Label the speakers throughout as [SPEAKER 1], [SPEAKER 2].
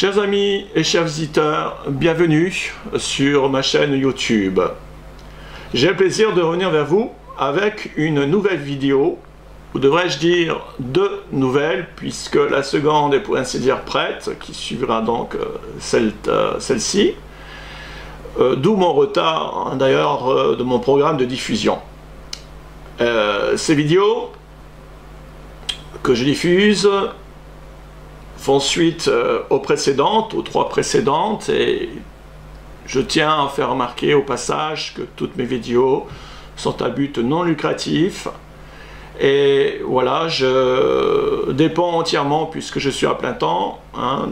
[SPEAKER 1] Chers amis et chers visiteurs, bienvenue sur ma chaîne YouTube. J'ai le plaisir de revenir vers vous avec une nouvelle vidéo, ou devrais-je dire deux nouvelles, puisque la seconde est pour ainsi dire prête, qui suivra donc celle-ci, d'où mon retard d'ailleurs de mon programme de diffusion. Ces vidéos que je diffuse font suite aux précédentes, aux trois précédentes, et je tiens à faire remarquer au passage que toutes mes vidéos sont à but non lucratif. Et voilà, je dépends entièrement, puisque je suis à plein temps,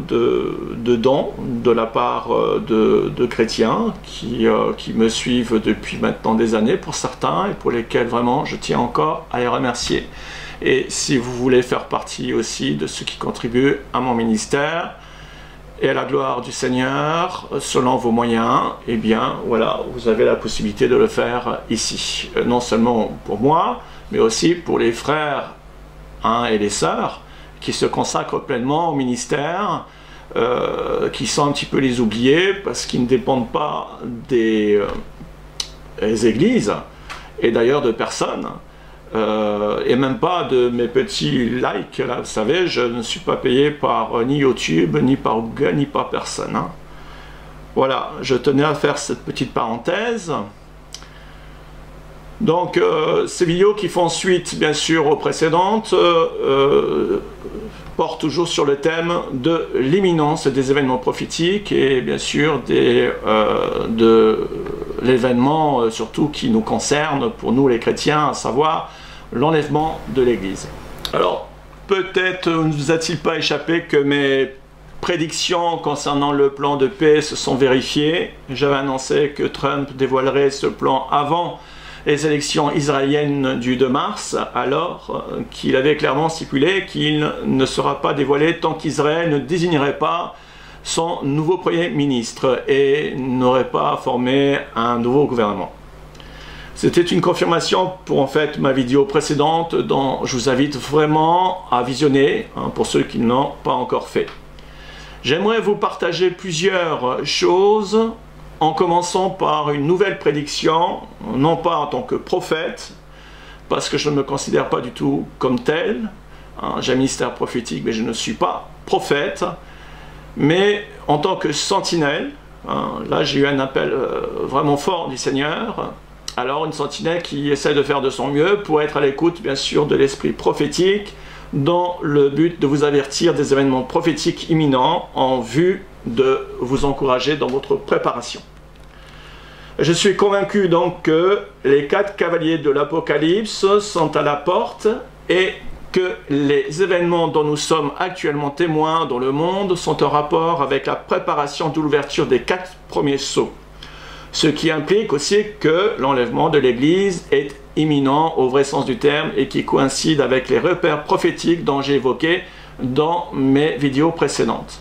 [SPEAKER 1] de dons de la part de chrétiens qui me suivent depuis maintenant des années pour certains, et pour lesquels vraiment je tiens encore à les remercier. Et si vous voulez faire partie aussi de ceux qui contribuent à mon ministère et à la gloire du Seigneur selon vos moyens, eh bien voilà, vous avez la possibilité de le faire ici. Non seulement pour moi, mais aussi pour les frères et les sœurs qui se consacrent pleinement au ministère, qui sont un petit peu les oubliés parce qu'ils ne dépendent pas des églises et d'ailleurs de personne. Et même pas de mes petits likes, là, vous savez, je ne suis pas payé par ni YouTube, ni par Google, ni par personne. Voilà, je tenais à faire cette petite parenthèse. Donc, ces vidéos qui font suite, bien sûr, aux précédentes, portent toujours sur le thème de l'imminence des événements prophétiques et, bien sûr, de l'événement, surtout, qui nous concerne, pour nous les chrétiens, à savoir l'enlèvement de l'Église. Alors, peut-être ne vous a-t-il pas échappé que mes prédictions concernant le plan de paix se sont vérifiées. J'avais annoncé que Trump dévoilerait ce plan avant les élections israéliennes du 2 mars, alors qu'il avait clairement stipulé qu'il ne sera pas dévoilé tant qu'Israël ne désignerait pas son nouveau Premier ministre et n'aurait pas formé un nouveau gouvernement. C'était une confirmation pour en fait ma vidéo précédente dont je vous invite vraiment à visionner pour ceux qui ne l'ont pas encore fait. J'aimerais vous partager plusieurs choses en commençant par une nouvelle prédiction, non pas en tant que prophète, parce que je ne me considère pas du tout comme tel. J'ai un ministère prophétique, mais je ne suis pas prophète, mais en tant que sentinelle. Là, j'ai eu un appel vraiment fort du Seigneur. Alors, une sentinelle qui essaie de faire de son mieux pour être à l'écoute, bien sûr, de l'esprit prophétique, dans le but de vous avertir des événements prophétiques imminents en vue de vous encourager dans votre préparation. Je suis convaincu donc que les 4 cavaliers de l'Apocalypse sont à la porte et que les événements dont nous sommes actuellement témoins dans le monde sont en rapport avec la préparation de l'ouverture des 4 premiers sceaux. Ce qui implique aussi que l'enlèvement de l'Église est imminent au vrai sens du terme et qui coïncide avec les repères prophétiques dont j'ai évoqué dans mes vidéos précédentes.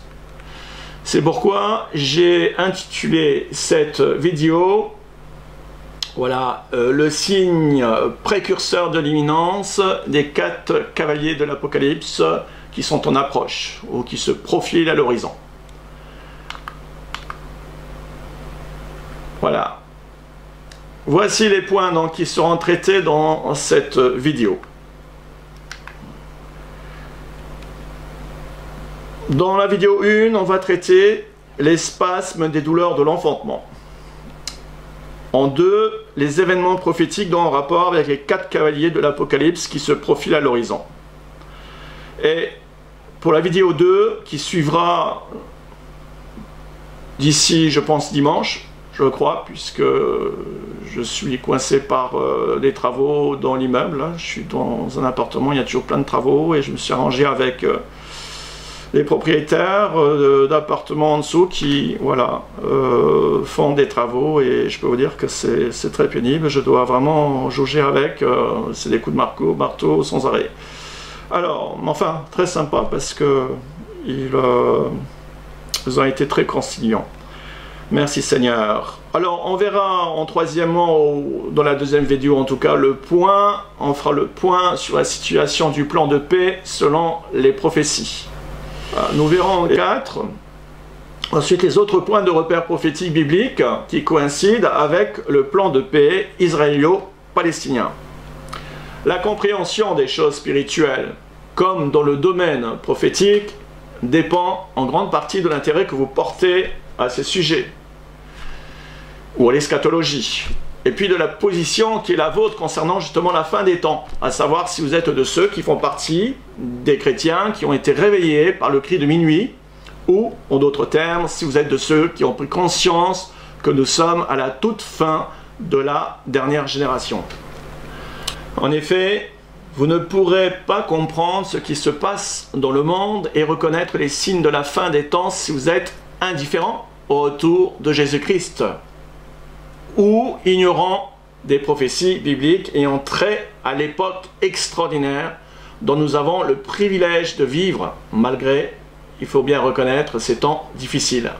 [SPEAKER 1] C'est pourquoi j'ai intitulé cette vidéo, voilà, le signe précurseur de l'imminence des 4 cavaliers de l'Apocalypse qui sont en approche ou qui se profilent à l'horizon. Voilà. Voici les points donc, qui seront traités dans cette vidéo. Dans la vidéo 1, on va traiter les spasmes des douleurs de l'enfantement. En 2, les événements prophétiques dans un rapport avec les 4 cavaliers de l'Apocalypse qui se profilent à l'horizon. Et pour la vidéo 2, qui suivra d'ici, je pense, dimanche, je crois, puisque je suis coincé par des travaux dans l'immeuble. Je suis dans un appartement, il y a toujours plein de travaux, et je me suis arrangé avec les propriétaires d'appartements en dessous qui, voilà, font des travaux, et je peux vous dire que c'est très pénible. Je dois vraiment jauger avec, c'est des coups de marteau sans arrêt. Alors, enfin, très sympa parce que ils ont été très conciliants. Merci Seigneur. Alors, on verra en troisièmement, dans la deuxième vidéo en tout cas, on fera le point sur la situation du plan de paix selon les prophéties. Nous verrons en 4 Ensuite, les autres points de repère prophétique biblique qui coïncident avec le plan de paix israélo-palestinien. La compréhension des choses spirituelles, comme dans le domaine prophétique, dépend en grande partie de l'intérêt que vous portez à ces sujets, ou à l'eschatologie, et puis de la position qui est la vôtre concernant justement la fin des temps, à savoir si vous êtes de ceux qui font partie des chrétiens qui ont été réveillés par le cri de minuit, ou, en d'autres termes, si vous êtes de ceux qui ont pris conscience que nous sommes à la toute fin de la dernière génération. En effet, vous ne pourrez pas comprendre ce qui se passe dans le monde et reconnaître les signes de la fin des temps si vous êtes indifférent au retour de Jésus-Christ ou ignorant des prophéties bibliques ayant trait à l'époque extraordinaire dont nous avons le privilège de vivre malgré, il faut bien reconnaître, ces temps difficiles.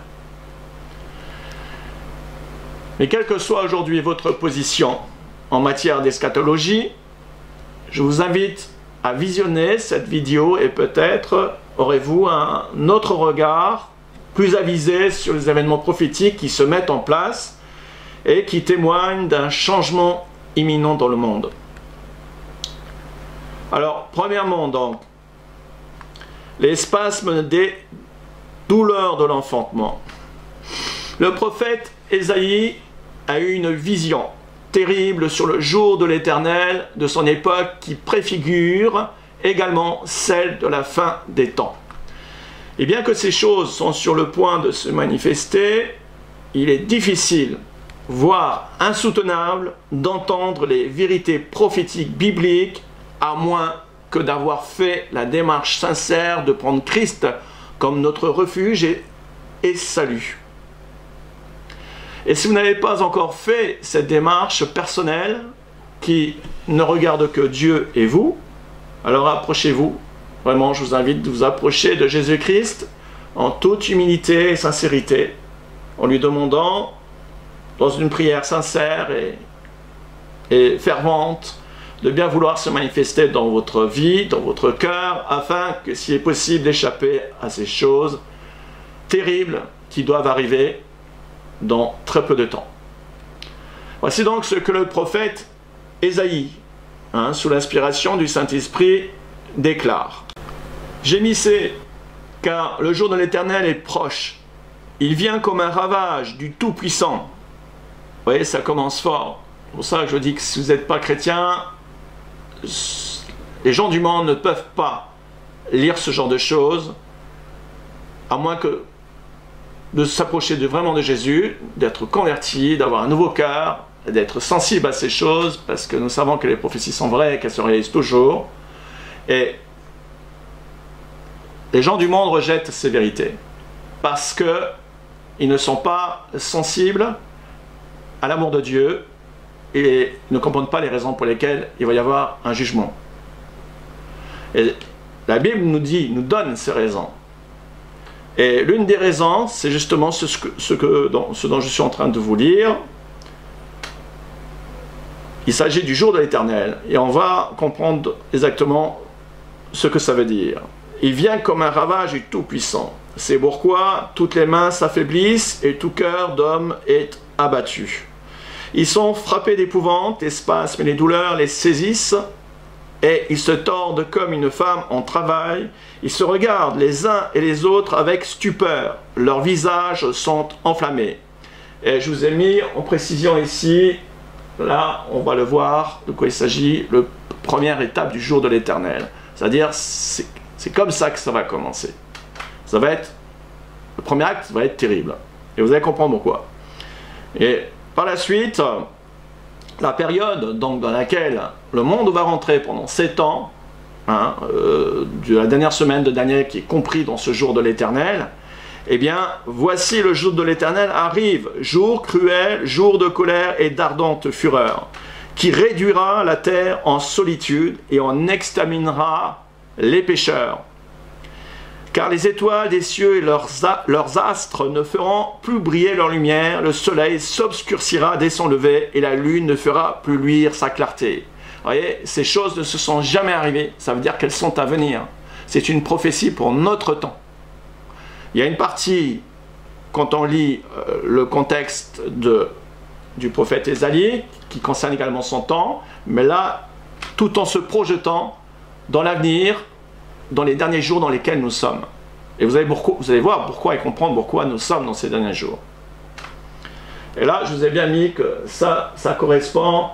[SPEAKER 1] Mais quelle que soit aujourd'hui votre position en matière d'eschatologie, je vous invite à visionner cette vidéo et peut-être aurez-vous un autre regard plus avisé sur les événements prophétiques qui se mettent en place et qui témoignent d'un changement imminent dans le monde. Alors, premièrement donc, les spasmes des douleurs de l'enfantement. Le prophète Ésaïe a eu une vision terrible sur le jour de l'Éternel de son époque qui préfigure également celle de la fin des temps. Et bien que ces choses sont sur le point de se manifester, il est difficile, voire insoutenable, d'entendre les vérités prophétiques bibliques à moins que d'avoir fait la démarche sincère de prendre Christ comme notre refuge et salut. Et si vous n'avez pas encore fait cette démarche personnelle qui ne regarde que Dieu et vous, alors approchez-vous. Vraiment, je vous invite de vous approcher de Jésus-Christ en toute humilité et sincérité, en lui demandant, dans une prière sincère et fervente, de bien vouloir se manifester dans votre vie, dans votre cœur, afin que s'il est possible d'échapper à ces choses terribles qui doivent arriver dans très peu de temps. Voici donc ce que le prophète Ésaïe, sous l'inspiration du Saint-Esprit, déclare. « Gémissez, car le jour de l'Éternel est proche. Il vient comme un ravage du Tout-Puissant. » Vous voyez, ça commence fort. C'est pour ça que je dis que si vous n'êtes pas chrétien, les gens du monde ne peuvent pas lire ce genre de choses, à moins que de s'approcher vraiment de Jésus, d'être converti, d'avoir un nouveau cœur, d'être sensible à ces choses, parce que nous savons que les prophéties sont vraies et qu'elles se réalisent toujours. Et les gens du monde rejettent ces vérités, parce qu'ils ne sont pas sensibles à l'amour de Dieu et ne comprennent pas les raisons pour lesquelles il va y avoir un jugement. Et la Bible nous donne ces raisons. Et l'une des raisons, c'est justement ce dont je suis en train de vous lire. Il s'agit du jour de l'Éternel. Et on va comprendre exactement ce que ça veut dire. Il vient comme un ravage du Tout-Puissant. C'est pourquoi toutes les mains s'affaiblissent et tout cœur d'homme est abattu. Ils sont frappés d'épouvante, les spasmes et les douleurs les saisissent. Et ils se tordent comme une femme en travail. Ils se regardent les uns et les autres avec stupeur. Leurs visages sont enflammés. Et je vous ai mis en précision ici, là on va le voir, de quoi il s'agit, la première étape du jour de l'Éternel. C'est-à-dire, c'est comme ça que ça va commencer. Ça va être, le premier acte va être terrible. Et vous allez comprendre pourquoi. Et par la suite, la période donc, dans laquelle le monde va rentrer pendant 7 ans, de la dernière semaine de Daniel qui est compris dans ce jour de l'Éternel, eh bien, voici le jour de l'Éternel arrive, jour cruel, jour de colère et d'ardente fureur, qui réduira la terre en solitude et en exterminera les pécheurs. Car les étoiles des cieux et leurs astres ne feront plus briller leur lumière, le soleil s'obscurcira dès son lever et la lune ne fera plus luire sa clarté. Vous voyez, ces choses ne se sont jamais arrivées, ça veut dire qu'elles sont à venir. C'est une prophétie pour notre temps. Il y a une partie quand on lit le contexte du prophète Ésaïe, qui concerne également son temps, mais là, tout en se projetant dans l'avenir, dans les derniers jours dans lesquels nous sommes. Et vous allez voir pourquoi et comprendre pourquoi nous sommes dans ces derniers jours. Et là, je vous ai bien mis que ça correspond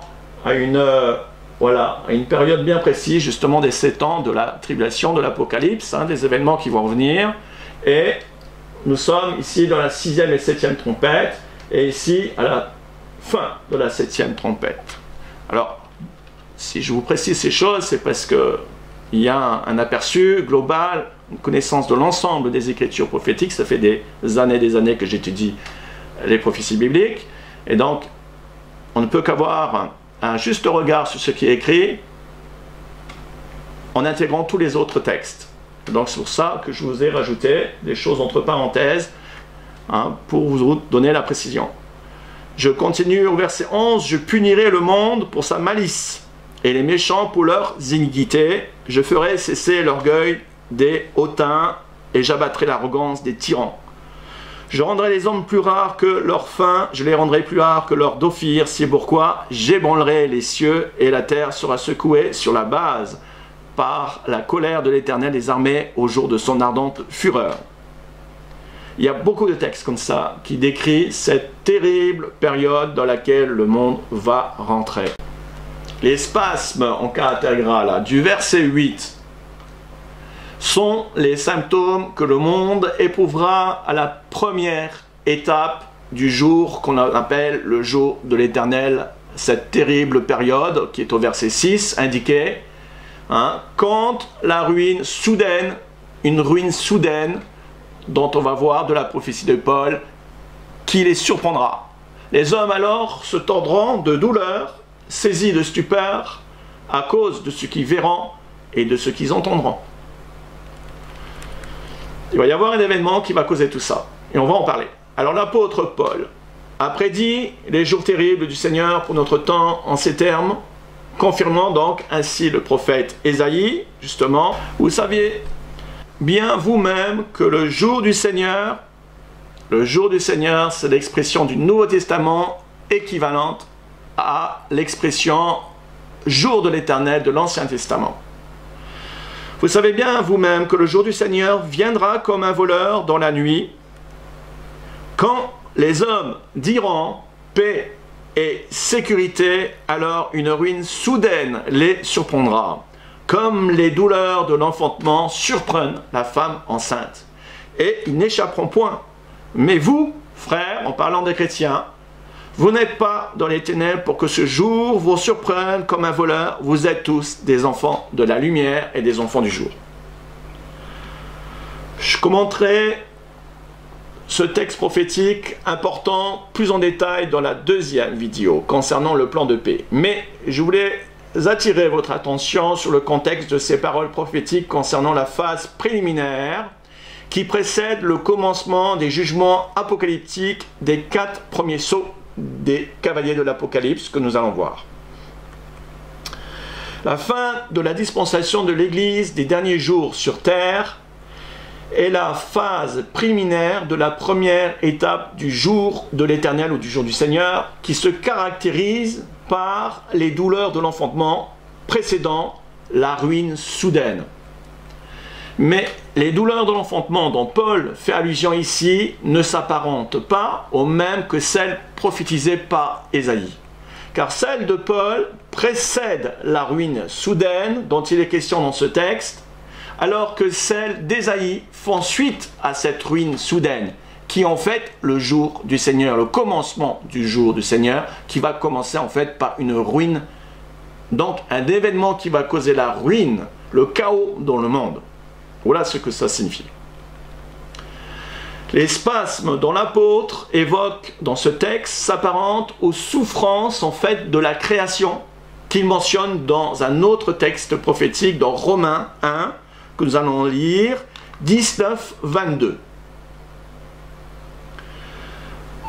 [SPEAKER 1] à une période bien précise, justement des 7 ans de la tribulation, de l'Apocalypse, des événements qui vont venir. Et nous sommes ici dans la 6e et 7e trompette, et ici à la fin de la 7e trompette. Alors, si je vous précise ces choses, c'est parce qu'il y a un aperçu global, une connaissance de l'ensemble des écritures prophétiques. Ça fait des années que j'étudie les prophéties bibliques, et donc on ne peut qu'avoir un juste regard sur ce qui est écrit en intégrant tous les autres textes. Donc c'est pour ça que je vous ai rajouté des choses entre parenthèses pour vous donner la précision. Je continue au verset 11. « Je punirai le monde pour sa malice et les méchants pour leurs iniquités. Je ferai cesser l'orgueil des hautains et j'abattrai l'arrogance des tyrans. Je rendrai les hommes plus rares que leurs fins, je les rendrai plus rares que leurs dauphires. C'est pourquoi j'ébranlerai les cieux et la terre sera secouée sur la base par la colère de l'Éternel des armées au jour de son ardente fureur. » Il y a beaucoup de textes comme ça qui décrivent cette terrible période dans laquelle le monde va rentrer. Les spasmes en caractère gras là, du verset 8 sont les symptômes que le monde éprouvera à la première étape du jour qu'on appelle le jour de l'Éternel, cette terrible période qui est au verset 6 indiquée, quand la ruine soudaine, une ruine soudaine dont on va voir de la prophétie de Paul, qui les surprendra. Les hommes alors se tordront de douleur, saisis de stupeur, à cause de ce qu'ils verront et de ce qu'ils entendront. Il va y avoir un événement qui va causer tout ça, et on va en parler. Alors l'apôtre Paul a prédit les jours terribles du Seigneur pour notre temps en ces termes, confirmant donc ainsi le prophète Ésaïe, justement. Vous saviez bien vous-même que le jour du Seigneur, c'est l'expression du Nouveau Testament équivalente à l'expression jour de l'Éternel de l'Ancien Testament. Vous savez bien vous-même que le jour du Seigneur viendra comme un voleur dans la nuit, quand les hommes diront paix et sécurité, alors une ruine soudaine les surprendra, comme les douleurs de l'enfantement surprennent la femme enceinte. Et ils n'échapperont point. Mais vous, frères, en parlant des chrétiens, vous n'êtes pas dans les ténèbres pour que ce jour vous surprenne comme un voleur. Vous êtes tous des enfants de la lumière et des enfants du jour. Je commenterai ce texte prophétique important plus en détail dans la deuxième vidéo concernant le plan de paix. Mais je voulais attirer votre attention sur le contexte de ces paroles prophétiques concernant la phase préliminaire qui précède le commencement des jugements apocalyptiques des 4 premiers sceaux des cavaliers de l'Apocalypse que nous allons voir. La fin de la dispensation de l'Église des derniers jours sur terre est la phase préliminaire de la première étape du jour de l'Éternel ou du jour du Seigneur, qui se caractérise par les douleurs de l'enfantement précédant la ruine soudaine. Mais les douleurs de l'enfantement dont Paul fait allusion ici ne s'apparentent pas aux mêmes que celles prophétisées par Ésaïe. Car celles de Paul précèdent la ruine soudaine dont il est question dans ce texte, alors que celles d'Ésaïe font suite à cette ruine soudaine, qui est en fait le jour du Seigneur, le commencement du jour du Seigneur, qui va commencer en fait par une ruine, donc un événement qui va causer la ruine, le chaos dans le monde. Voilà ce que ça signifie. Les spasmes dont l'apôtre évoque dans ce texte s'apparentent aux souffrances en fait de la création qu'il mentionne dans un autre texte prophétique, dans Romains 1, que nous allons lire, 19-22.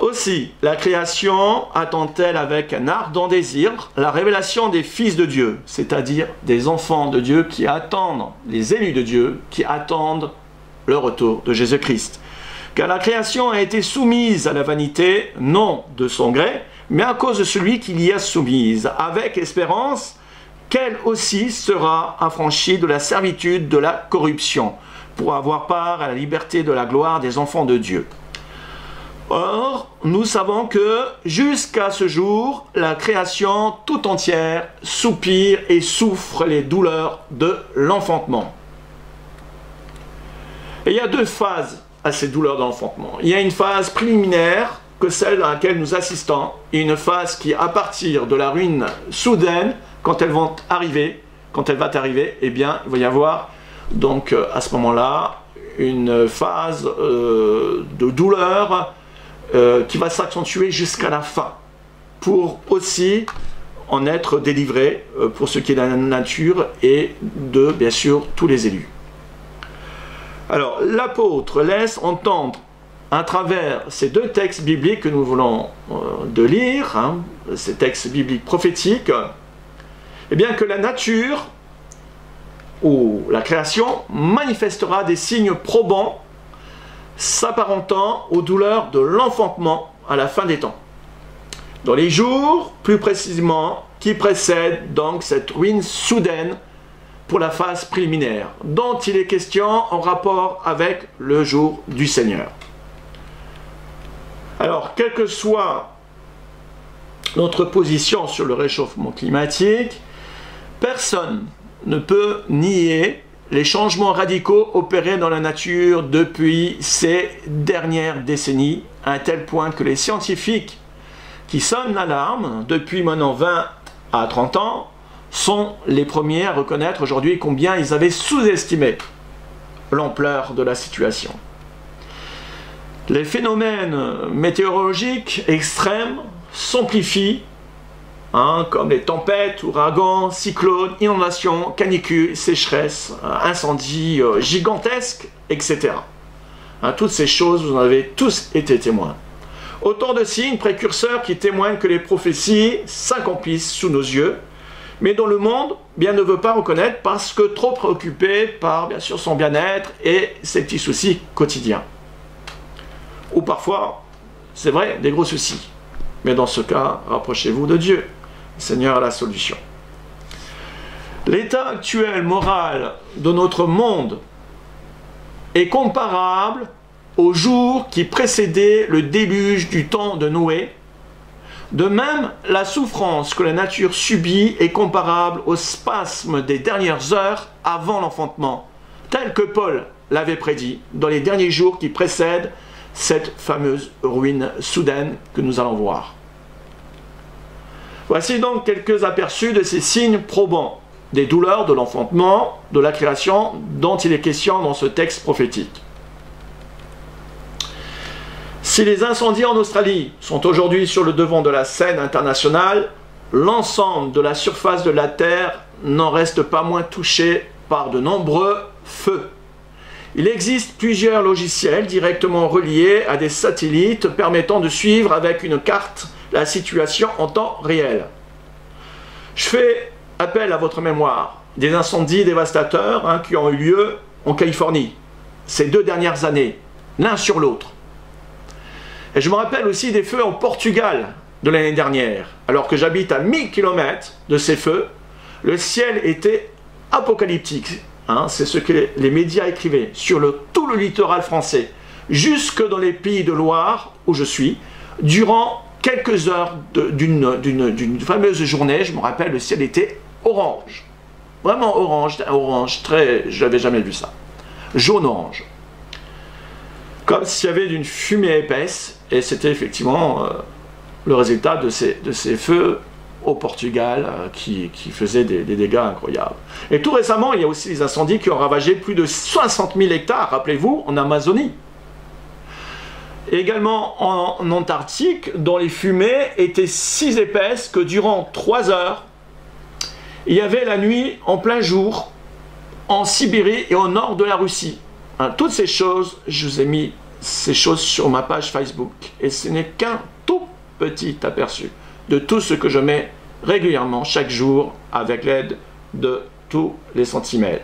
[SPEAKER 1] Aussi, la création attend-elle avec un ardent désir la révélation des fils de Dieu, c'est-à-dire des enfants de Dieu qui attendent, les élus de Dieu, qui attendent le retour de Jésus-Christ. Car la création a été soumise à la vanité, non de son gré, mais à cause de celui qui l'y a soumise, avec espérance qu'elle aussi sera affranchie de la servitude de la corruption, pour avoir part à la liberté de la gloire des enfants de Dieu. Or, nous savons que, jusqu'à ce jour, la création tout entière soupire et souffre les douleurs de l'enfantement. Et il y a deux phases à ces douleurs de l'enfantement. Il y a une phase préliminaire, que celle à laquelle nous assistons, et une phase qui, à partir de la ruine soudaine, quand elle va arriver, eh bien, il va y avoir, donc, à ce moment-là, une phase de douleur qui va s'accentuer jusqu'à la fin, pour aussi en être délivré pour ce qui est de la nature et de, bien sûr, tous les élus. Alors, l'apôtre laisse entendre, à travers ces deux textes bibliques que nous voulons de lire, ces textes bibliques prophétiques, eh bien que la nature ou la création manifestera des signes probants s'apparentant aux douleurs de l'enfantement à la fin des temps. Dans les jours, plus précisément, qui précèdent donc cette ruine soudaine pour la phase préliminaire, dont il est question en rapport avec le jour du Seigneur. Alors, quelle que soit notre position sur le réchauffement climatique, personne ne peut nier les changements radicaux opérés dans la nature depuis ces dernières décennies, à un tel point que les scientifiques qui sonnent l'alarme depuis maintenant 20 à 30 ans sont les premiers à reconnaître aujourd'hui combien ils avaient sous-estimé l'ampleur de la situation. Les phénomènes météorologiques extrêmes s'amplifient, comme les tempêtes, ouragans, cyclones, inondations, canicules, sécheresses, incendies gigantesques, etc. Toutes ces choses, vous en avez tous été témoins. Autant de signes précurseurs qui témoignent que les prophéties s'accomplissent sous nos yeux, mais dont le monde ne veut pas reconnaître parce que trop préoccupé par, bien sûr, son bien-être et ses petits soucis quotidiens. Ou parfois, c'est vrai, des gros soucis. Mais dans ce cas, rapprochez-vous de Dieu. Le Seigneur a la solution. L'état actuel moral de notre monde est comparable au jour qui précédait le déluge du temps de Noé. De même, la souffrance que la nature subit est comparable au spasme des dernières heures avant l'enfantement, tel que Paul l'avait prédit dans les derniers jours qui précèdent cette fameuse ruine soudaine que nous allons voir. Voici donc quelques aperçus de ces signes probants des douleurs de l'enfantement, de la création dont il est question dans ce texte prophétique. Si les incendies en Australie sont aujourd'hui sur le devant de la scène internationale, l'ensemble de la surface de la Terre n'en reste pas moins touché par de nombreux feux. Il existe plusieurs logiciels directement reliés à des satellites permettant de suivre avec une carte la situation en temps réel. Je fais appel à votre mémoire des incendies dévastateurs qui ont eu lieu en Californie ces 2 dernières années, l'un sur l'autre. Et je me rappelle aussi des feux en Portugal de l'année dernière. Alors que j'habite à 1000 km de ces feux, le ciel était apocalyptique. C'est ce que les médias écrivaient sur tout le littoral français, jusque dans les pays de Loire où je suis, durant quelques heures d'une fameuse journée. Je me rappelle, le ciel était orange, vraiment orange, je n'avais jamais vu ça, jaune-orange, comme s'il y avait d'une fumée épaisse, et c'était effectivement le résultat de ces feux au Portugal qui faisaient des dégâts incroyables. Et tout récemment, il y a aussi les incendies qui ont ravagé plus de 60 000 hectares, rappelez-vous, en Amazonie. Et également en Antarctique, dont les fumées étaient si épaisses que durant 3 heures, il y avait la nuit en plein jour, en Sibérie et au nord de la Russie. Toutes ces choses, je vous ai mis ces choses sur ma page Facebook. Et ce n'est qu'un tout petit aperçu de tout ce que je mets régulièrement, chaque jour, avec l'aide de tous les sentinelles.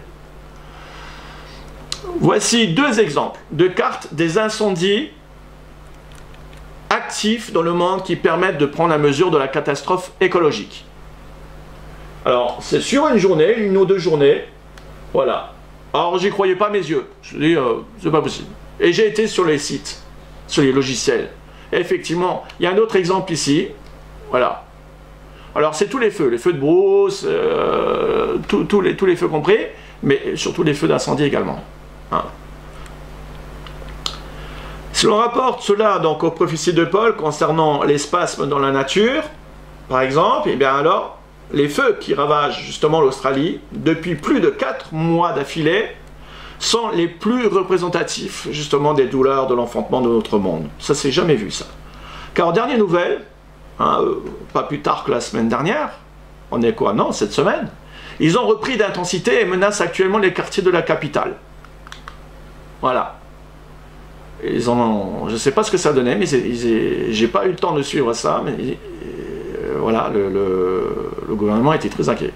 [SPEAKER 1] Voici deux exemples de cartes des incendies actifs dans le monde qui permettent de prendre la mesure de la catastrophe écologique. Alors, c'est sur une journée, une ou deux journées, voilà. Alors, j'y croyais pas mes yeux. Je dis, c'est pas possible. Et j'ai été sur les sites, sur les logiciels. Et effectivement, il y a un autre exemple ici, voilà. Alors, c'est tous les feux de brousse, tous les feux compris, mais surtout les feux d'incendie également. Hein. Si l'on rapporte cela donc aux prophéties de Paul concernant les spasmes dans la nature, par exemple, et bien alors, les feux qui ravagent justement l'Australie depuis plus de 4 mois d'affilée sont les plus représentatifs justement des douleurs de l'enfantement de notre monde. Ça s'est jamais vu ça. Car en dernière nouvelle, hein, pas plus tard que la semaine dernière, on est quoi? Non, cette semaine, ils ont repris d'intensité et menacent actuellement les quartiers de la capitale. Voilà. Ils ont, je ne sais pas ce que ça donnait, mais j'ai pas eu le temps de suivre ça, mais voilà, le gouvernement était très inquiet.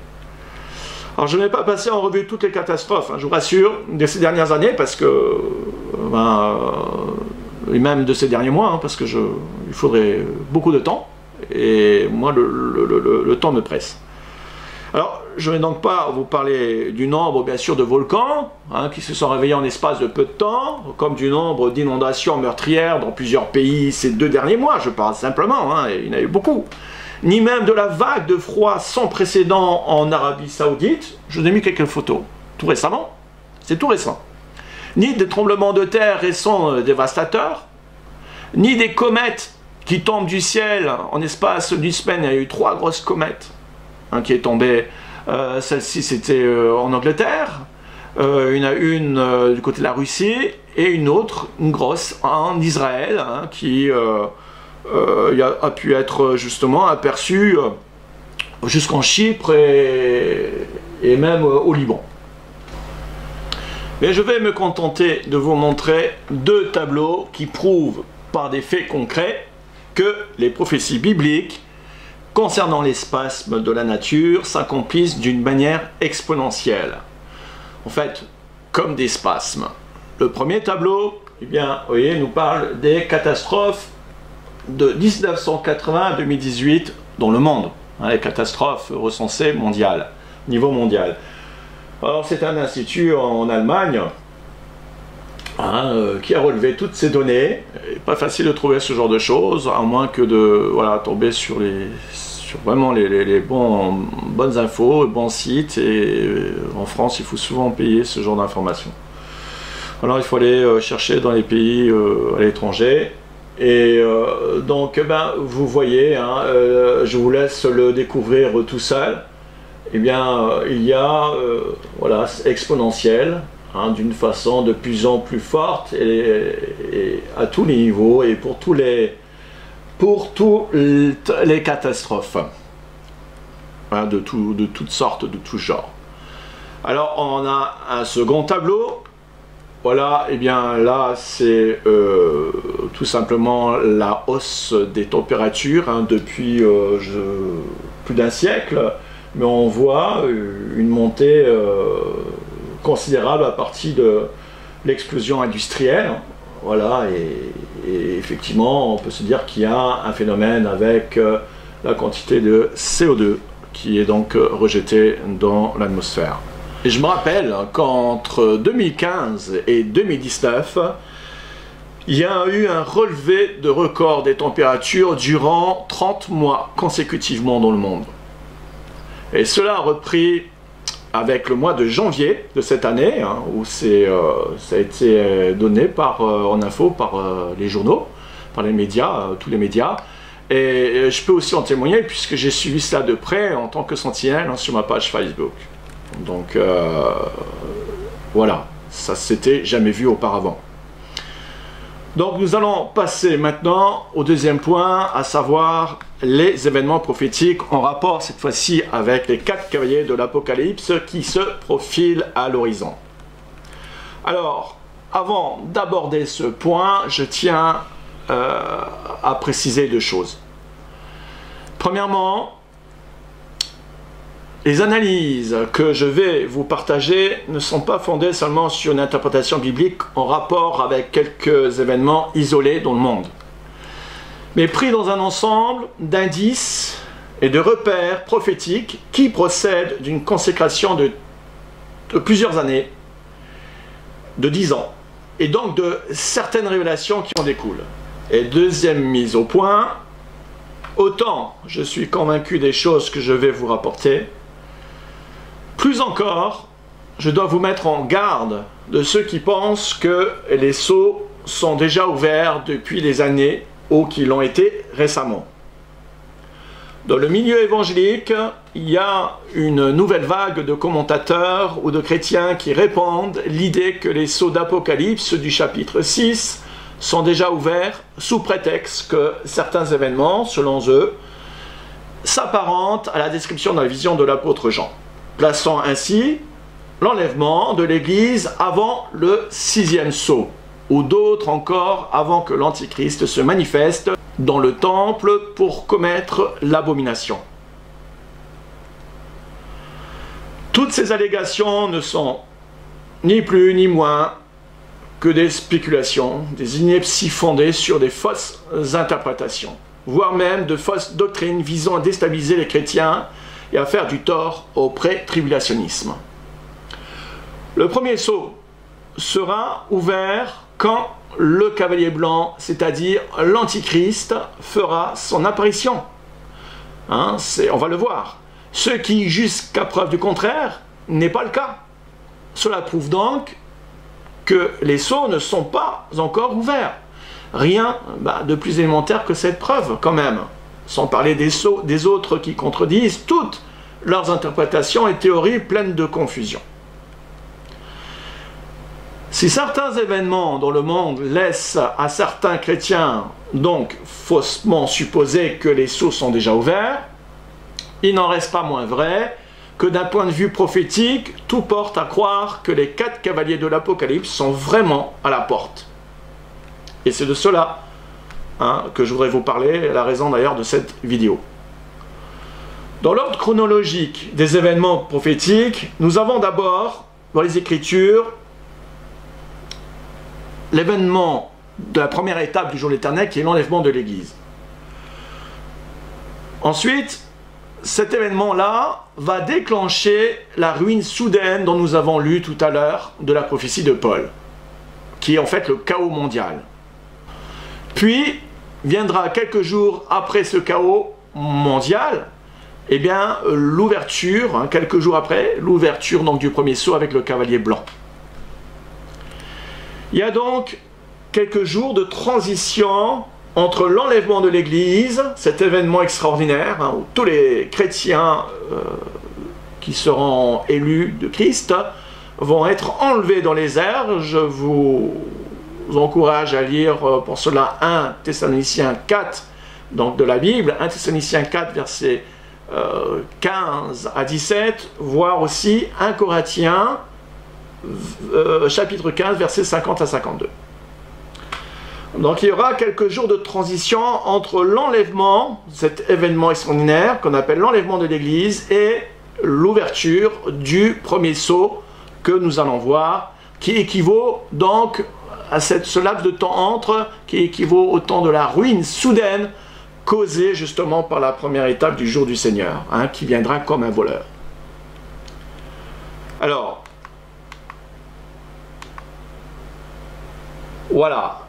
[SPEAKER 1] Alors je ne vais pas passer en revue toutes les catastrophes, hein, je vous rassure, de ces dernières années, parce que, et même de ces derniers mois, hein, parce que il faudrait beaucoup de temps, et moi le temps me presse. Alors, je ne vais donc pas vous parler du nombre, bien sûr, de volcans hein, qui se sont réveillés en espace de peu de temps, comme du nombre d'inondations meurtrières dans plusieurs pays ces 2 derniers mois, je parle simplement, hein, il y en a eu beaucoup. Ni même de la vague de froid sans précédent en Arabie Saoudite, je vous ai mis quelques photos, tout récemment, c'est tout récent. Ni des tremblements de terre récents dévastateurs, ni des comètes qui tombent du ciel en espace d'une semaine, il y a eu 3 grosses comètes. Qui est tombée, celle-ci c'était en Angleterre, une du côté de la Russie et une autre, une grosse en Israël hein, qui a pu être justement aperçue jusqu'en Chypre et même au Liban. Mais je vais me contenter de vous montrer 2 tableaux qui prouvent par des faits concrets que les prophéties bibliques concernant les spasmes de la nature s'accomplissent d'une manière exponentielle. En fait, comme des spasmes. Le premier tableau, eh bien, vous voyez, nous parle des catastrophes de 1980 à 2018 dans le monde. Hein, les catastrophes recensées mondiales, niveau mondial. Alors, c'est un institut en Allemagne hein, qui a relevé toutes ces données. Pas facile de trouver ce genre de choses, à moins que de voilà, tomber sur vraiment les bonnes infos, les bons sites. Et en France, il faut souvent payer ce genre d'informations. Alors, il faut aller chercher dans les pays à l'étranger. Et donc, vous voyez, hein, je vous laisse le découvrir tout seul. Eh bien, il y a, voilà, exponentiel. Hein, d'une façon de plus en plus forte et à tous les niveaux et pour toutes les catastrophes hein, de toutes sortes, de tout genre. Alors on a un second tableau, voilà, et bien là c'est tout simplement la hausse des températures hein, depuis plus d'un siècle, mais on voit une montée considérable à partir de l'explosion industrielle. Voilà, et effectivement, on peut se dire qu'il y a un phénomène avec la quantité de CO2 qui est donc rejetée dans l'atmosphère. Et je me rappelle qu'entre 2015 et 2019, il y a eu un relevé de record des températures durant 30 mois consécutivement dans le monde. Et cela a repris avec le mois de janvier de cette année, hein, où ça a été donné en info par les journaux, par les médias, tous les médias. Et je peux aussi en témoigner puisque j'ai suivi cela de près en tant que sentinelle hein, sur ma page Facebook. Donc voilà, ça s'était jamais vu auparavant. Donc nous allons passer maintenant au deuxième point, à savoir les événements prophétiques en rapport cette fois-ci avec les 4 cavaliers de l'Apocalypse qui se profilent à l'horizon. Alors, avant d'aborder ce point, je tiens à préciser 2 choses. Premièrement, Les analyses que je vais vous partager ne sont pas fondées seulement sur une interprétation biblique en rapport avec quelques événements isolés dans le monde, mais pris dans un ensemble d'indices et de repères prophétiques qui procèdent d'une consécration de plusieurs années, de 10 ans, et donc de certaines révélations qui en découlent. Et deuxième mise au point, autant je suis convaincu des choses que je vais vous rapporter, plus encore, je dois vous mettre en garde de ceux qui pensent que les sceaux sont déjà ouverts depuis des années ou qu'ils l'ont été récemment. Dans le milieu évangélique, il y a une nouvelle vague de commentateurs ou de chrétiens qui répandent l'idée que les sceaux d'Apocalypse du chapitre 6 sont déjà ouverts sous prétexte que certains événements, selon eux, s'apparentent à la description de la vision de l'apôtre Jean, plaçant ainsi l'enlèvement de l'Église avant le 6e sceau, ou d'autres encore avant que l'Antichrist se manifeste dans le temple pour commettre l'abomination. Toutes ces allégations ne sont ni plus ni moins que des spéculations, des inepties fondées sur des fausses interprétations, voire même de fausses doctrines visant à déstabiliser les chrétiens et à faire du tort au pré-tribulationnisme. Le premier sceau sera ouvert quand le cavalier blanc, c'est-à-dire l'Antichrist, fera son apparition. On va le voir. Ce qui, jusqu'à preuve du contraire, n'est pas le cas. Cela prouve donc que les sceaux ne sont pas encore ouverts. Rien de plus élémentaire que cette preuve, quand même. Sans parler des autres qui contredisent toutes leurs interprétations et théories pleines de confusion. Si certains événements dans le monde laissent à certains chrétiens donc faussement supposer que les sceaux sont déjà ouverts, il n'en reste pas moins vrai que d'un point de vue prophétique, tout porte à croire que les 4 cavaliers de l'Apocalypse sont vraiment à la porte. Et c'est de cela que je voudrais vous parler, la raison d'ailleurs de cette vidéo. Dans l'ordre chronologique des événements prophétiques, nous avons d'abord, dans les Écritures, l'événement de la première étape du jour de l'Éternel, qui est l'enlèvement de l'Église. Ensuite, cet événement-là va déclencher la ruine soudaine dont nous avons lu tout à l'heure de la prophétie de Paul, qui est en fait le chaos mondial. Puis, viendra quelques jours après ce chaos mondial, eh bien, l'ouverture, quelques jours après, l'ouverture donc du premier sceau avec le cavalier blanc. Il y a donc quelques jours de transition entre l'enlèvement de l'Église, cet événement extraordinaire, où tous les chrétiens qui seront élus de Christ vont être enlevés dans les airs. Je vous encourage à lire pour cela 1 Thessaloniciens 4, donc de la Bible, 1 Thessaloniciens 4, versets 15 à 17, voire aussi 1 Corinthiens, chapitre 15, versets 50 à 52. Donc il y aura quelques jours de transition entre l'enlèvement, cet événement extraordinaire qu'on appelle l'enlèvement de l'Église, et l'ouverture du premier sceau que nous allons voir, qui équivaut donc à ce laps de temps entre, qui équivaut au temps de la ruine soudaine causée justement par la première étape du jour du Seigneur, qui viendra comme un voleur. Alors, voilà.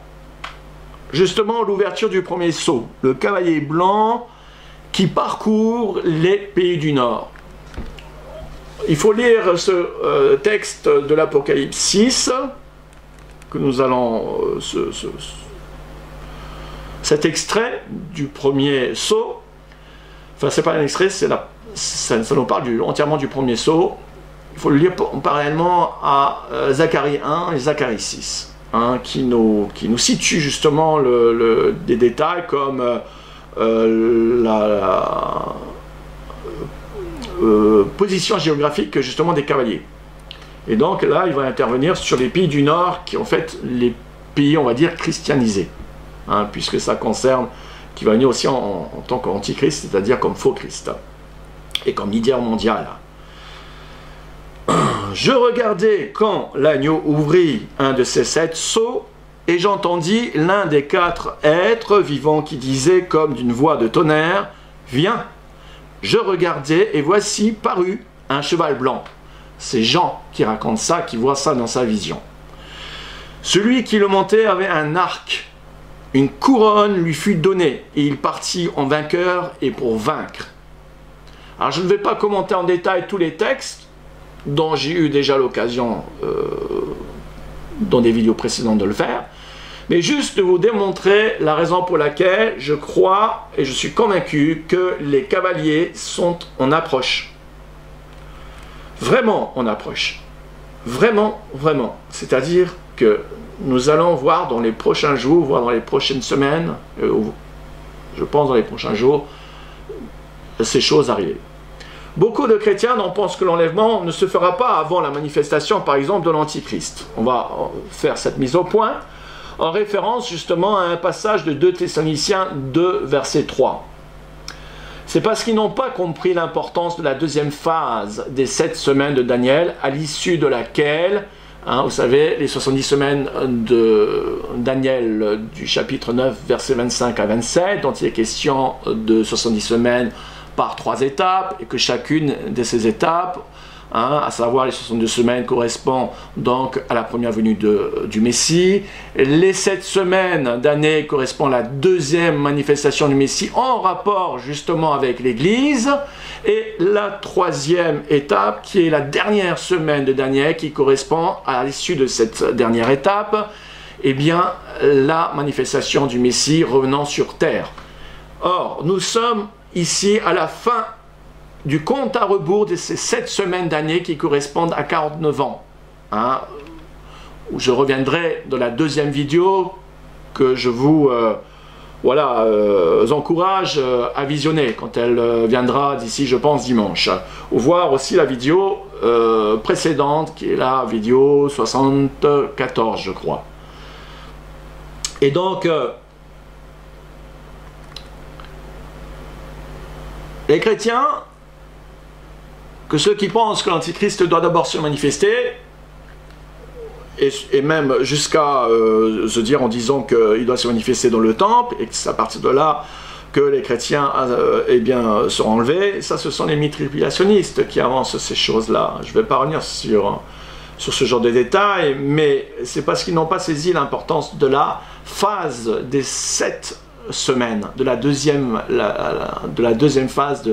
[SPEAKER 1] Justement, l'ouverture du premier sceau, le cavalier blanc qui parcourt les pays du Nord. Il faut lire ce texte de l'Apocalypse 6, que nous allons, cet extrait du premier sceau, enfin c'est pas un extrait, ça nous parle entièrement du premier sceau. Il faut le lire parallèlement à Zacharie 1 et Zacharie 6. Qui nous situe justement des détails comme la position géographique justement des cavaliers. Et donc là, il va intervenir sur les pays du Nord qui sont en fait les pays, on va dire, christianisés, puisque ça concerne, qui va venir aussi en tant qu'antichrist, c'est-à-dire comme faux Christ, et comme leader mondial. Je regardais quand l'agneau ouvrit un de ses 7 sceaux, et j'entendis l'un des 4 êtres vivants qui disait comme d'une voix de tonnerre, « Viens !» Je regardais, et voici parut un cheval blanc. C'est Jean qui raconte ça, qui voit ça dans sa vision. Celui qui le montait avait un arc. Une couronne lui fut donnée, et il partit en vainqueur et pour vaincre. Alors je ne vais pas commenter en détail tous les textes, dont j'ai eu déjà l'occasion dans des vidéos précédentes de le faire, mais juste de vous démontrer la raison pour laquelle je crois et je suis convaincu que les cavaliers sont en approche. Vraiment en approche. Vraiment, vraiment. C'est-à-dire que nous allons voir dans les prochains jours, voire dans les prochaines semaines, je pense dans les prochains jours, ces choses arriver. Beaucoup de chrétiens pensent que l'enlèvement ne se fera pas avant la manifestation, par exemple, de l'Antichrist. On va faire cette mise au point en référence justement à un passage de 2 Thessaloniciens 2, verset 3. C'est parce qu'ils n'ont pas compris l'importance de la deuxième phase des 7 semaines de Daniel, à l'issue de laquelle, vous savez, les 70 semaines de Daniel du chapitre 9, verset 25 à 27, dont il est question de 70 semaines par 3 étapes, et que chacune de ces étapes, à savoir les 62 semaines, correspond donc à la première venue du Messie. Les 7 semaines d'année correspondent à la deuxième manifestation du Messie en rapport justement avec l'Église. Et la 3e étape, qui est la dernière semaine de Daniel, qui correspond à l'issue de cette dernière étape, eh bien, la manifestation du Messie revenant sur terre. Or, nous sommes ici à la fin du compte à rebours de ces 7 semaines d'année qui correspondent à 49 ans. Où je reviendrai dans la 2e vidéo que je vous encourage à visionner quand elle viendra d'ici, je pense, dimanche. Ou voir aussi la vidéo précédente qui est la vidéo 74, je crois. Et donc, les chrétiens, que ceux qui pensent que l'Antichrist doit d'abord se manifester, et même jusqu'à se dire en disant qu'il doit se manifester dans le temple, et que c'est à partir de là que les chrétiens seront enlevés, ça ce sont les mi-tribulationnistes qui avancent ces choses-là. Je ne vais pas revenir sur ce genre de détails, mais c'est parce qu'ils n'ont pas saisi l'importance de la phase des 7 semaines, de la deuxième phase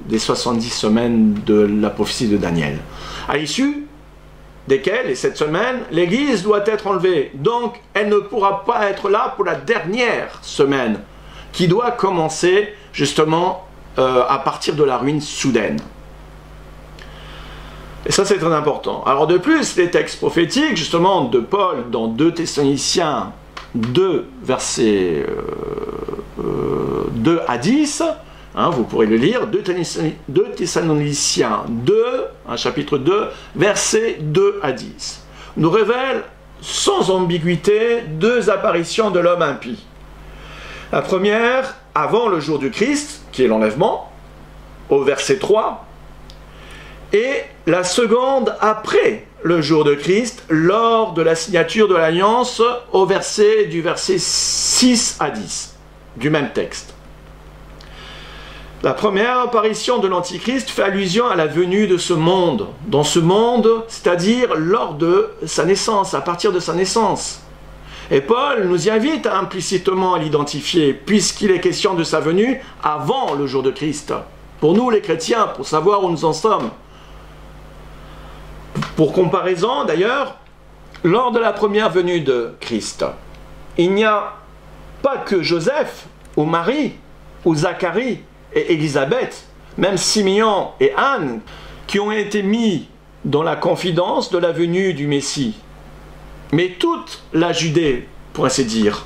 [SPEAKER 1] des 70 semaines de la prophétie de Daniel, à l'issue desquelles, les 7 semaines, l'Église doit être enlevée. Donc, elle ne pourra pas être là pour la dernière semaine, qui doit commencer justement à partir de la ruine soudaine. Et ça, c'est très important. Alors, de plus, les textes prophétiques, justement, de Paul, dans 2 Thessaloniciens 2, versets 2 à 10, vous pourrez le lire, 2 Thessaloniciens 2, chapitre 2, versets 2 à 10, nous révèle sans ambiguïté 2 apparitions de l'homme impie. La première, avant le jour du Christ, qui est l'enlèvement, au verset 3, et la seconde après le jour de Christ, lors de la signature de l'alliance, du verset 6 à 10, du même texte. La première apparition de l'Antichrist fait allusion à la venue de ce monde. Dans ce monde, c'est-à-dire lors de sa naissance, à partir de sa naissance. Et Paul nous y invite implicitement à l'identifier, puisqu'il est question de sa venue avant le jour de Christ. Pour nous, les chrétiens, pour savoir où nous en sommes. Pour comparaison, d'ailleurs, lors de la première venue de Christ, il n'y a pas que Joseph, ou Marie, ou Zacharie, et Élisabeth, même Simeon et Anne, qui ont été mis dans la confidence de la venue du Messie. Mais toute la Judée, pour ainsi dire.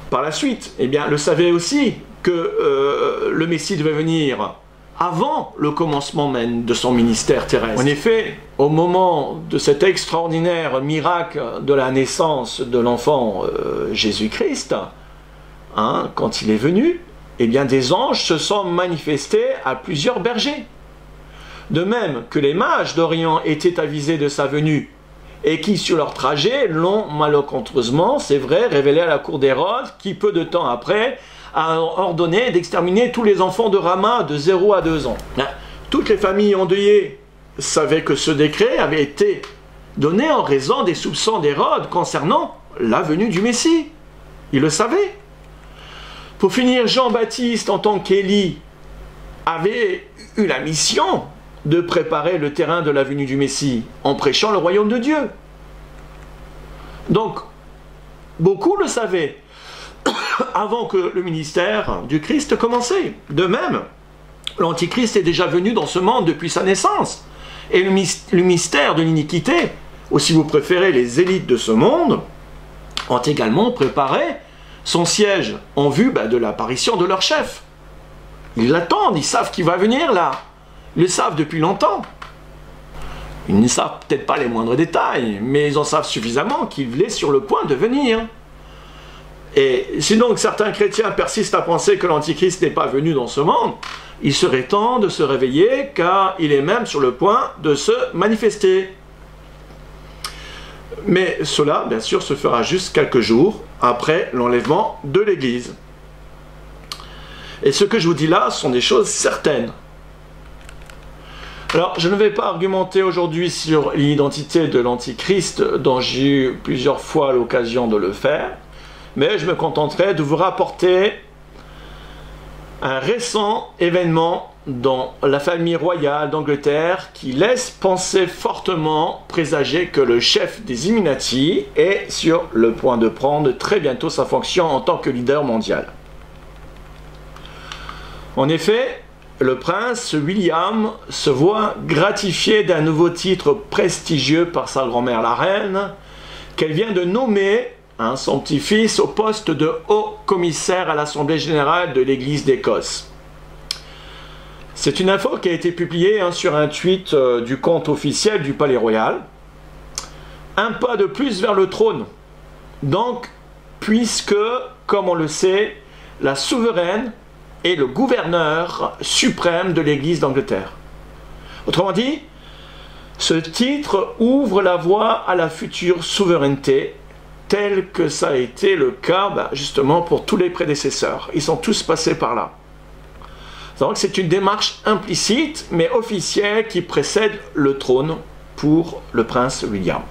[SPEAKER 1] Par la suite, eh bien, le savait aussi que le Messie devait venir avant le commencement même de son ministère terrestre. En effet, au moment de cet extraordinaire miracle de la naissance de l'enfant Jésus-Christ, quand il est venu, eh bien, des anges se sont manifestés à plusieurs bergers. De même que les mages d'Orient étaient avisés de sa venue, et qui, sur leur trajet, l'ont malencontreusement, c'est vrai, révélé à la cour d'Hérode, qui, peu de temps après, a ordonné d'exterminer tous les enfants de Rama de 0 à 2 ans. Toutes les familles endeuillées savaient que ce décret avait été donné en raison des soupçons d'Hérode concernant la venue du Messie. Ils le savaient. Pour finir, Jean-Baptiste, en tant qu'Élie, avait eu la mission de préparer le terrain de la venue du Messie en prêchant le royaume de Dieu. Donc, beaucoup le savaient avant que le ministère du Christ commençait. De même, l'Antichrist est déjà venu dans ce monde depuis sa naissance. Et le mystère de l'iniquité, ou si vous préférez les élites de ce monde, ont également préparé son siège en vue de l'apparition de leur chef. Ils l'attendent, ils savent qu'il va venir là. Ils le savent depuis longtemps. Ils ne savent peut-être pas les moindres détails, mais ils en savent suffisamment qu'il est sur le point de venir. Et si donc certains chrétiens persistent à penser que l'Antichrist n'est pas venu dans ce monde, il serait temps de se réveiller car il est même sur le point de se manifester. Mais cela, bien sûr, se fera juste quelques jours après l'enlèvement de l'Église. Et ce que je vous dis là sont des choses certaines. Alors, je ne vais pas argumenter aujourd'hui sur l'identité de l'Antichrist, dont j'ai eu plusieurs fois l'occasion de le faire, mais je me contenterai de vous rapporter un récent événement dans la famille royale d'Angleterre qui laisse penser fortement, présager que le chef des Illuminati est sur le point de prendre très bientôt sa fonction en tant que leader mondial. En effet, le prince William se voit gratifié d'un nouveau titre prestigieux par sa grand-mère la reine, qu'elle vient de nommer son petit-fils au poste de haut commissaire à l'Assemblée générale de l'Église d'Écosse. C'est une info qui a été publiée sur un tweet du compte officiel du Palais Royal. Un pas de plus vers le trône. Donc, puisque, comme on le sait, la souveraine est le gouverneur suprême de l'Église d'Angleterre. Autrement dit, ce titre ouvre la voie à la future souveraineté, tel que ça a été le cas justement pour tous les prédécesseurs. Ils sont tous passés par là. Donc c'est une démarche implicite, mais officielle, qui précède le trône pour le prince William.